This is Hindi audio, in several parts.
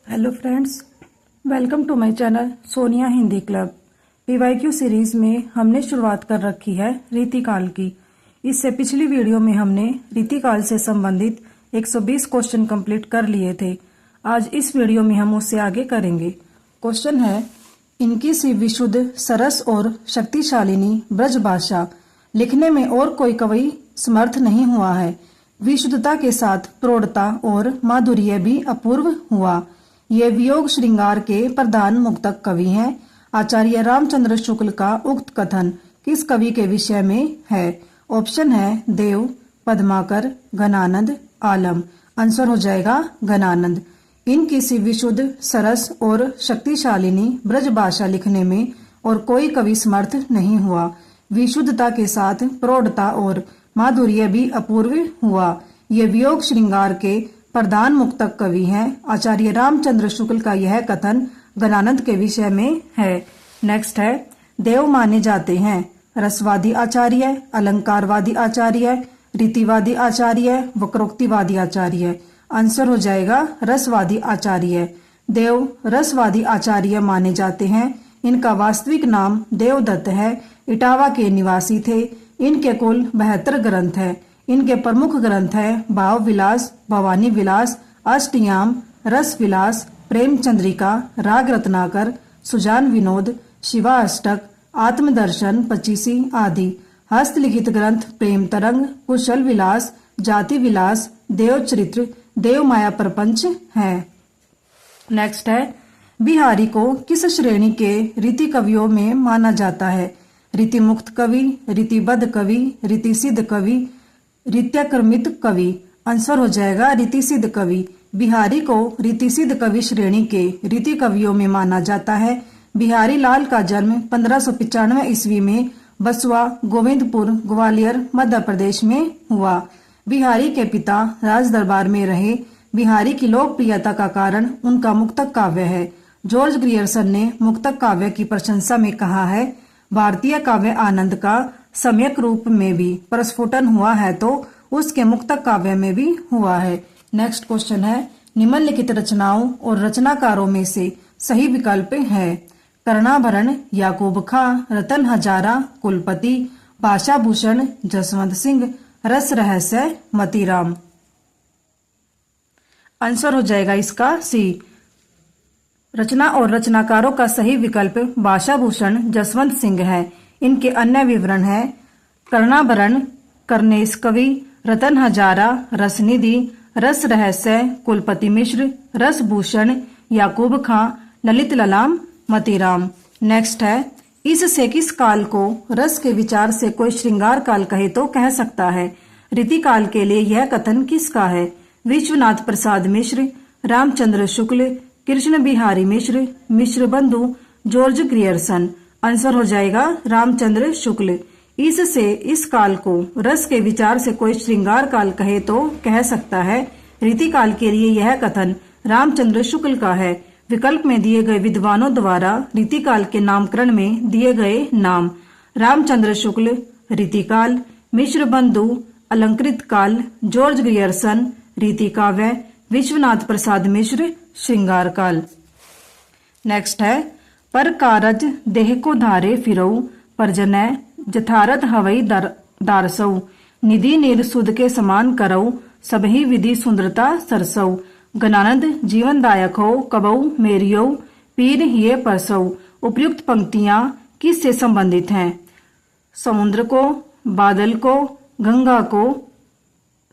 Hello friends, welcome to my channel Sonia Hindi club. PYQ series में हमने शुरुआत कर रखी है रीतिकाल की। इससे पिछली वीडियो में हमने रीतिकाल से संबंधित 120 क्वेश्चन कंप्लीट कर लिए थे। आज इस वीडियो में हम उससे आगे करेंगे। क्वेश्चन है, इनकी सी विशुद्ध, सरस और शक्तिशालिनी ब्रज भाषा लिखने में और कोई कवि समर्थ नहीं हुआ है। विशुद्धता के साथ प्रौढ़ता और माधुर्य भी अपूर्व हुआ। ये वियोग श्रृंगार के प्रधान मुक्तक कवि हैं। आचार्य रामचंद्र शुक्ल का उक्त कथन किस कवि के विषय में है? ऑप्शन है देव, पद्माकर, घनानंद, आलम। आंसर हो जाएगा घनानंद। इन किसी विशुद्ध, सरस और शक्तिशालिनी ब्रज भाषा लिखने में और कोई कवि समर्थ नहीं हुआ। विशुद्धता के साथ प्रौढ़ता और माधुर्य भी अपूर्व हुआ। ये वियोग श्रृंगार के प्रधान मुक्तक कवि हैं। आचार्य रामचंद्र शुक्ल का यह कथन घनानंद के विषय में है। नेक्स्ट है, देव माने जाते हैं रसवादी आचार्य, अलंकारवादी आचार्य, रीतिवादी आचार्य, वक्रोक्तिवादी आचार्य। आंसर हो जाएगा रसवादी आचार्य। देव रसवादी आचार्य माने जाते हैं। इनका वास्तविक नाम देवदत्त है। इटावा के निवासी थे। इनके कुल 72 ग्रंथ है। इनके प्रमुख ग्रंथ है भाव विलास, भवानी विलास, अष्टयाम, रस विलास, प्रेम चंद्रिका, राग रत्नाकर, सुजान विनोद, शिवाष्टक, आत्मदर्शन, पचीसी आदि। हस्तलिखित ग्रंथ प्रेम तरंग, कुशल विलास, जाति विलास, देव चरित्र, देव माया प्रपंच है। नेक्स्ट है, बिहारी को किस श्रेणी के रीति कवियों में माना जाता है? रीति मुक्त कवि, रीतिबद्ध कवि, रीति सिद्ध कवि, रीत्याक्रमित कवि। आंसर हो जाएगा रीति सिद्ध कवि। बिहारी को रीति सिद्ध कवि श्रेणी के रीति कवियों में माना जाता है। बिहारी लाल का जन्म 1595 ईस्वी में बसुआ, गोविंदपुर, ग्वालियर, मध्य प्रदेश में हुआ। बिहारी के पिता राज दरबार में रहे। बिहारी की लोकप्रियता का कारण उनका मुक्तक काव्य है। जॉर्ज ग्रियर्सन ने मुक्तक काव्य की प्रशंसा में कहा है, भारतीय काव्य आनंद का सम्यक रूप में भी प्रस्फुटन हुआ है तो उसके मुक्तक काव्य में भी हुआ है। नेक्स्ट क्वेश्चन है, निम्नलिखित रचनाओं और रचनाकारों में से सही विकल्प है? कर्णाभरण याकूब खां, रतन हजारा कुलपति, भाषाभूषण जसवंत सिंह, रस रहस्य मतीराम। आंसर हो जाएगा इसका सी। रचना और रचनाकारों का सही विकल्प भाषाभूषण जसवंत सिंह है। इनके अन्य विवरण है, कर्णाभरण कर्णेश कवि, रतन हजारा रसनिधि, रस रहस्य कुलपति मिश्र, रसभूषण याकूब खां, ललित ललाम मतीराम। नेक्स्ट है, इससे किस काल को रस के विचार से कोई श्रृंगार काल कहे तो कह सकता है? रीति काल के लिए यह कथन किसका है? विश्वनाथ प्रसाद मिश्र, रामचंद्र शुक्ल, कृष्ण बिहारी मिश्र, मिश्र बंधु, जॉर्ज ग्रियर्सन। आंसर हो जाएगा रामचंद्र शुक्ल। इससे इस काल को रस के विचार से कोई श्रृंगार काल कहे तो कह सकता है। रीति काल के लिए यह कथन रामचंद्र शुक्ल का है। विकल्प में दिए गए विद्वानों द्वारा रीति काल के नामकरण में दिए गए नाम: रामचंद्र शुक्ल रीतिकाल, मिश्र बंधु अलंकृत काल, जॉर्ज ग्रियर्सन रीति काव्य, विश्वनाथ प्रसाद मिश्र श्रृंगार काल। नेक्स्ट है, पर कारज देह को धारे फिरऊ, परजनय जथारथ हवई दारसऊ, निधि नीर सुध के समान करऊ, सबही विधि सुंदरता सरसऊ, घनानंद जीवनदायक हो कबऊ मेरियो, पीर ये परसऊ। उपयुक्त पंक्तियां किससे संबंधित हैं? समुद्र को, बादल को, गंगा को,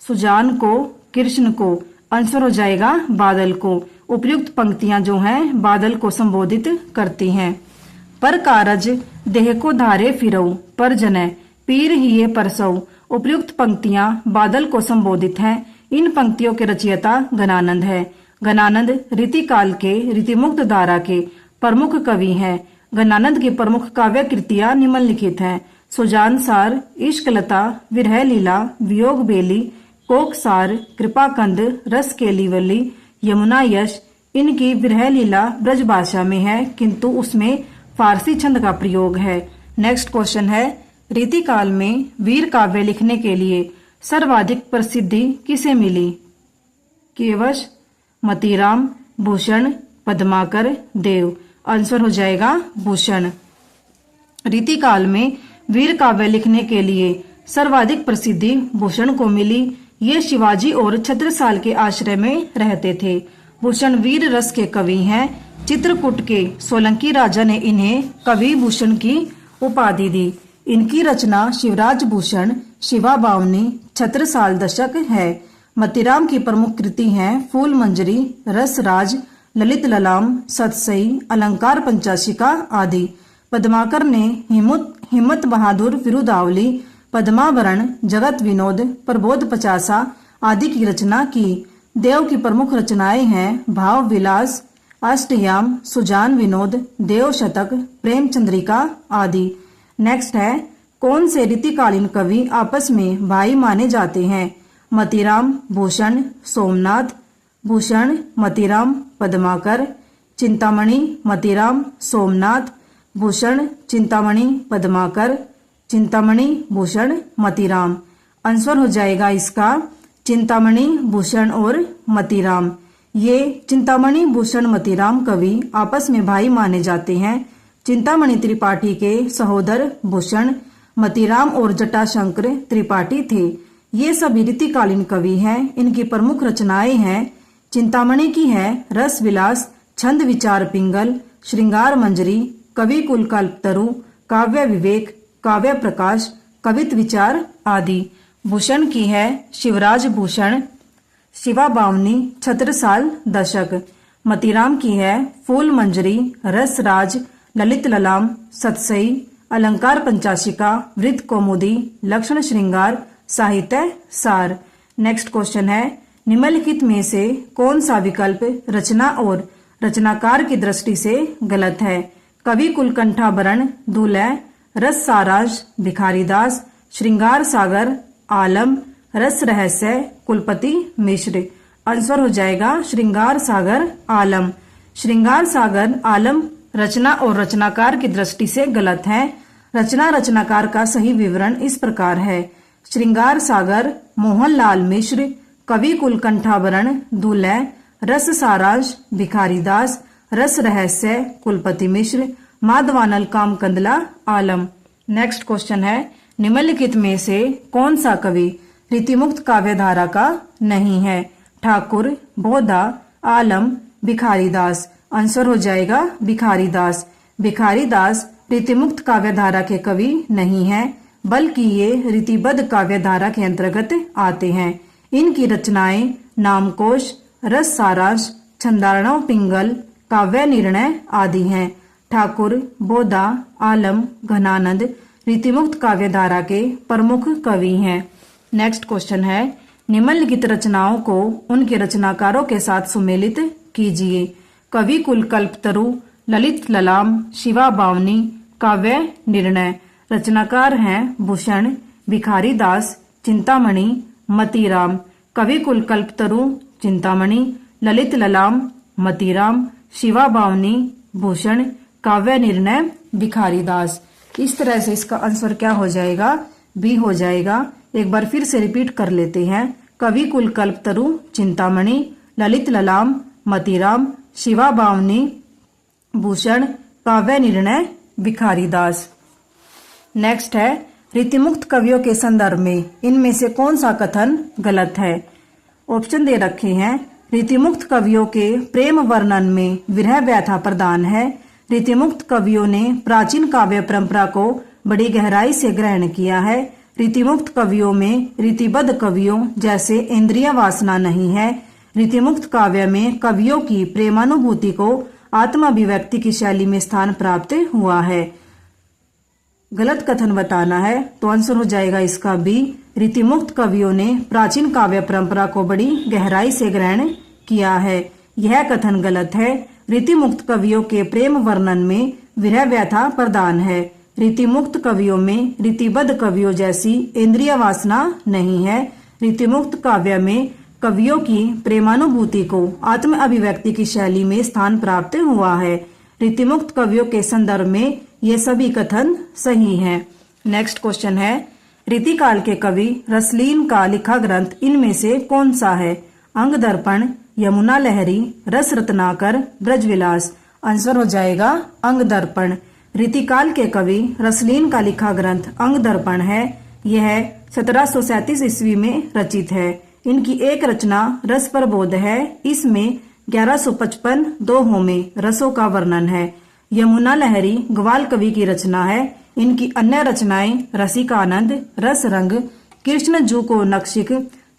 सुजान को, कृष्ण को। आंसर हो जाएगा बादल को। उपयुक्त पंक्तियां जो हैं बादल को संबोधित करती हैं। पर कारज देह को धारे फिरऊ, पर जने पीर हिये परसऊ। उपयुक्त पंक्तियां बादल को संबोधित हैं। इन पंक्तियों के रचयिता घनानंद है। घनानंद रीति काल के रीतिमुक्त धारा के प्रमुख कवि हैं। घनानंद की प्रमुख काव्य कृतियां निम्नलिखित हैं: सुजान सार, इश्कलता, विरह लीला, वियोग बेली, कोकसार, कृपाकंद, रस केलीवली, यमुना यश। इनकी विरह लीला ब्रज भाषा में है किंतु उसमें फारसी छंद का प्रयोग है। नेक्स्ट क्वेश्चन है, रीति काल में वीर काव्य लिखने के लिए सर्वाधिक प्रसिद्धि किसे मिली? केवश, मतीराम, भूषण, पद्माकर, देव। आंसर हो जाएगा भूषण। रीतिकाल में वीर काव्य लिखने के लिए सर्वाधिक प्रसिद्धि भूषण को मिली। ये शिवाजी और छत्रसाल के आश्रय में रहते थे। भूषण वीर रस के कवि हैं। चित्रकूट के सोलंकी राजा ने इन्हें कवि भूषण की उपाधि दी। इनकी रचना शिवराज भूषण, शिवा बावनी, छत्रसाल दशक है। मतीराम की प्रमुख कृति हैं फूल मंजरी, रसराज, ललित ललाम, सतसई, अलंकार पंचाशिका आदि। पद्माकर ने हिम्मत बहादुर विरुदावली, पद्मावरण, जगत विनोद, प्रबोध पचासा आदि की रचना की। देव की प्रमुख रचनाएं हैं भाव विलास, अष्टयाम, सुजान विनोद, देव शतक, प्रेम चंद्रिका आदि। नेक्स्ट है, कौन से रीतिकालीन कवि आपस में भाई माने जाते हैं? मतीराम, भूषण, सोमनाथ। भूषण, मतीराम, पद्माकर। चिंतामणि, मतीराम, सोमनाथ। भूषण, चिंतामणि, पद्माकर। चिंतामणि, भूषण, मतीराम। आंसर हो जाएगा इसका चिंतामणि, भूषण और मतीराम। ये चिंतामणि, भूषण, मतीराम कवि आपस में भाई माने जाते हैं। चिंतामणि त्रिपाठी के सहोदर भूषण, मतीराम और जटाशंकर त्रिपाठी थे। ये सभी रीतिकालीन कवि हैं। इनकी प्रमुख रचनाएं हैं, चिंतामणि की है रस विलास, छंद विचार पिंगल, श्रृंगार मंजरी, कवि कुल कल्पतरु, काव्य विवेक, काव्य प्रकाश, कवित विचार आदि। भूषण की है शिवराज भूषण, शिवा बावनी, छत्रसाल दशक। मतीराम की है फूल मंजरी, रसराज, ललित ललाम, सतसई, अलंकार पंचाशिका, वृत्त कौमुदी, लक्षण श्रृंगार, साहित्य सार। नेक्स्ट क्वेश्चन है, निम्नलिखित में से कौन सा विकल्प रचना और रचनाकार की दृष्टि से गलत है? कवि कुलकंठाभरण, दूल्हे, रस सारांश, भिखारीदास, श्रृंगार सागर, आलम, रस रहस्य, कुलपति मिश्र। आंसर हो जाएगा श्रृंगार सागर, आलम। श्रृंगार सागर, आलम रचना और रचनाकार की दृष्टि से गलत है। रचना रचनाकार का सही विवरण इस प्रकार है। श्रृंगार सागर मोहनलाल मिश्र, कवि कुलकंठाभरण, दूल्हे, रस सारांश, भिखारीदास, रस रहस्य, कुलपति मिश्र, माधवानल कामकंदला, आलम। नेक्स्ट क्वेश्चन है, निम्नलिखित में से कौन सा कवि रीतिमुक्त काव्यधारा का नहीं है? ठाकुर, बोधा, आलम, भिखारीदास। आंसर हो जाएगा भिखारीदास। भिखारीदास रीतिमुक्त काव्यधारा के कवि नहीं है, बल्कि ये रीतिबद्ध काव्यधारा के अंतर्गत आते हैं। इनकी रचनाएं नामकोश, रस सारांश, छंदार्णव पिंगल, काव्य निर्णय आदि हैं। ठाकुर, बोधा, आलम, घनानंद रीतिमुक्त काव्यधारा के प्रमुख कवि हैं। नेक्स्ट क्वेश्चन है, निम्नलिखित रचनाओं को उनके रचनाकारों के साथ सुमेलित कीजिए। कवि कुल कल्पतरु, ललित ललाम, शिवा बावनी, काव्य निर्णय। रचनाकार हैं भूषण, भिखारीदास, चिंतामणि, मतीराम। कवि कुल कल्पतरु, चिंतामणि, ललित ललाम, मतीराम, शिवा बावनी, भूषण, काव्य निर्णय, भिखारीदास। इस तरह से इसका आंसर क्या हो जाएगा? बी हो जाएगा। एक बार फिर से रिपीट कर लेते हैं। कवि कुल कल्पतरु, चिंतामणि, ललित ललाम, मतीराम, शिवा बावनी, भूषण, काव्य निर्णय, भिखारीदास। नेक्स्ट है, रीतिमुक्त कवियों के संदर्भ में इनमें से कौन सा कथन गलत है? ऑप्शन दे रखे हैं। रीतिमुक्त कवियों के प्रेम वर्णन में विरह व्यथा प्रधान है। रीतिमुक्त कवियों ने प्राचीन काव्य परंपरा को बड़ी गहराई से ग्रहण किया है। रीतिमुक्त कवियों में रीतिबद्ध कवियों जैसे इंद्रिय वासना नहीं है। रीतिमुक्त काव्य में कवियों की प्रेमानुभूति को आत्माभिव्यक्ति की शैली में स्थान प्राप्त हुआ है। गलत कथन बताना है तो आंसर हो जाएगा इसका बी। रीतिमुक्त कवियों ने प्राचीन काव्य परंपरा को बड़ी गहराई से ग्रहण किया है, यह कथन गलत है। रीतिमुक्त कवियों के प्रेम वर्णन में विरह व्यथा प्रधान है। रीतिमुक्त कवियों में रीतिबद्ध कवियों जैसी इंद्रिय वासना नहीं है। रीतिमुक्त काव्य में कवियों की प्रेमानुभूति को आत्म अभिव्यक्ति की शैली में स्थान प्राप्त हुआ है। रीतिमुक्त कवियों के संदर्भ में ये सभी कथन सही हैं। नेक्स्ट क्वेश्चन है, रीतिकाल के कवि रसलीन का लिखा ग्रंथ इनमें से कौन सा है? अंग दर्पण, यमुना लहरी, रस रत्नाकर, ब्रजविलास। आंसर हो जाएगा अंग दर्पण। रीतिकाल के कवि रसलीन का लिखा ग्रंथ अंग दर्पण है। यह 1737 ईस्वी में रचित है। इनकी एक रचना रस प्रबोध है। इसमें 1155 दोहों में रसों का वर्णन है। यमुना लहरी ग्वाल कवि की रचना है। इनकी अन्य रचनाएं रसिकानंद, रस रंग, कृष्ण जू को नक्शिक,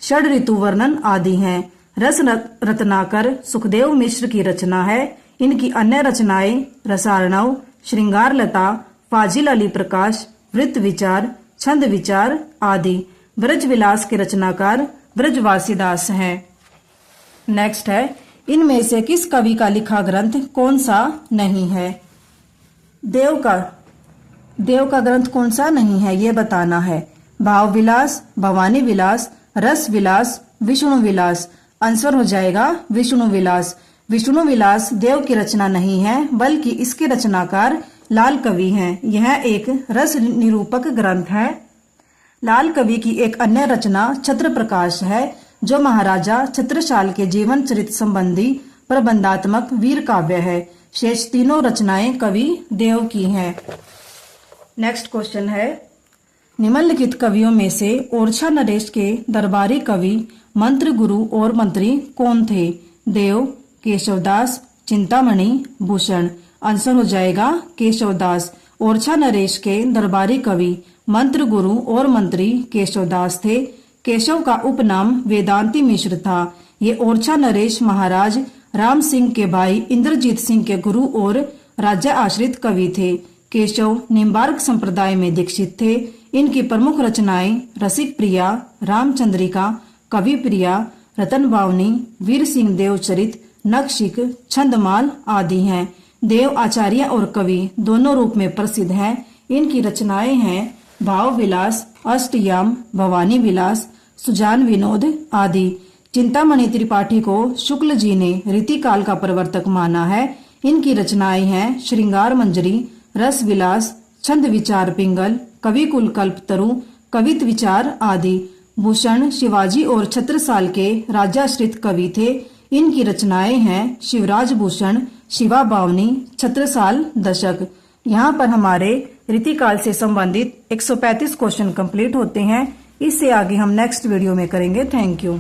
षड ऋतु वर्णन आदि हैं। रस रत्नाकर सुखदेव मिश्र की रचना है। इनकी अन्य रचनाएं रसार्णव, श्रृंगार लता, फाजिल अली प्रकाश, वृत्त विचार, छंद विचार आदि। ब्रजविलास के रचनाकार ब्रजवासीदास हैं। नेक्स्ट है, इनमें से किस कवि का लिखा ग्रंथ कौन सा नहीं है? देव का ग्रंथ कौन सा नहीं है ये बताना है। भाव विलास, भवानी विलास, रस विलास, विष्णु विलास। आंसर हो जाएगा विष्णु विलास। विष्णु विलास देव की रचना नहीं है, बल्कि इसके रचनाकार लाल कवि हैं। यह एक रस निरूपक ग्रंथ है। लाल कवि की एक अन्य रचना छत्र प्रकाश है, जो महाराजा छत्रसाल के जीवन चरित्र संबंधी प्रबंधात्मक वीर काव्य है। शेष तीनों रचनाएं कवि देव की हैं। नेक्स्ट क्वेश्चन है, निम्नलिखित कवियों में से ओरछा नरेश के दरबारी कवि, मंत्र गुरु और मंत्री कौन थे? देव, केशवदास, चिंतामणि, भूषण। आंसर हो जाएगा केशवदास। ओरछा नरेश के दरबारी कवि, मंत्र गुरु और मंत्री केशवदास थे। केशव का उपनाम वेदांती मिश्र था। ये ओरछा नरेश महाराज राम सिंह के भाई इंद्रजीत सिंह के गुरु और राज्य आश्रित कवि थे। केशव निम्बार्क संप्रदाय में दीक्षित थे। इनकी प्रमुख रचनाएं रसिक प्रिया, रामचंद्रिका, कवि प्रिया, रतन बावनी, वीर सिंह देव चरित, नखशिक, छंदमाल आदि हैं। देव आचार्य और कवि दोनों रूप में प्रसिद्ध हैं। इनकी रचनाएं हैं भाव विलास, अष्टयाम, भवानी विलास, सुजान विनोद आदि। चिंतामणि त्रिपाठी को शुक्ल जी ने रीतिकाल का प्रवर्तक माना है। इनकी रचनाएं हैं श्रृंगार मंजरी, रस विलास, छंद विचार पिंगल, कवि कुल कल्प तरु, कवित विचार आदि। भूषण शिवाजी और छत्रसाल के राज्याश्रित कवि थे। इनकी रचनाएं हैं शिवराज भूषण, शिवा बावनी, छत्रसाल दशक। यहाँ पर हमारे रीतिकाल से संबंधित 135 क्वेश्चन कंप्लीट होते हैं। इससे आगे हम नेक्स्ट वीडियो में करेंगे। Thank you.